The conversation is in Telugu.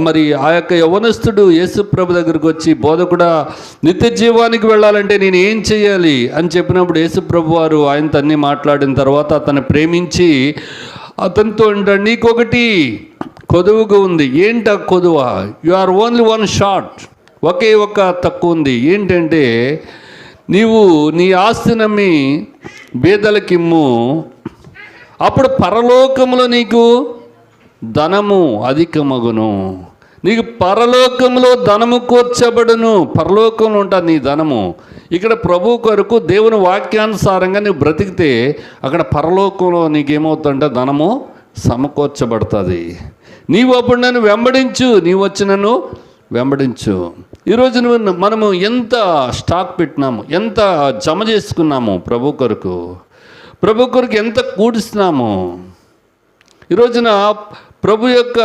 మరి ఆ యొక్క యవనస్తుడు యేసు ప్రభు దగ్గరికి వచ్చి, బోధకుడా, నిత్య జీవానికి వెళ్ళాలంటే నేను ఏం చేయాలి అని చెప్పినప్పుడు యేసు ప్రభు వారు ఆయనతో అన్నీ మాట్లాడిన తర్వాత అతన్ని ప్రేమించి అతనితో అంటాడు, నీకొకటి కొదువుగా ఉంది. ఏంటి ఆ కొదువ? You are only one short, ఒకే ఒక తక్కువ ఉంది. ఏంటంటే, నీవు నీ ఆస్తి నమ్మి బీదలకిమ్ము, అప్పుడు పరలోకములో నీకు ధనము అధికమగును. నీకు పరలోకంలో ధనము కూర్చబడును. పరలోకంలో ఉంటుంది నీ ధనము. ఇక్కడ ప్రభు కొరకు దేవుని వాక్యానుసారంగా నువ్వు బ్రతికితే అక్కడ పరలోకంలో నీకేమవుతుందంటే ధనము సమకూర్చబడుతుంది. నీవు అప్పుడు నన్ను వెంబడించు, నీవు వచ్చి నన్ను వెంబడించు. ఈరోజు మనము ఎంత స్టాక్ పెట్టినాము, ఎంత జమ చేసుకున్నాము ప్రభు కొరకు ఎంత కూడిస్తున్నాము. ఈరోజున ప్రభుకి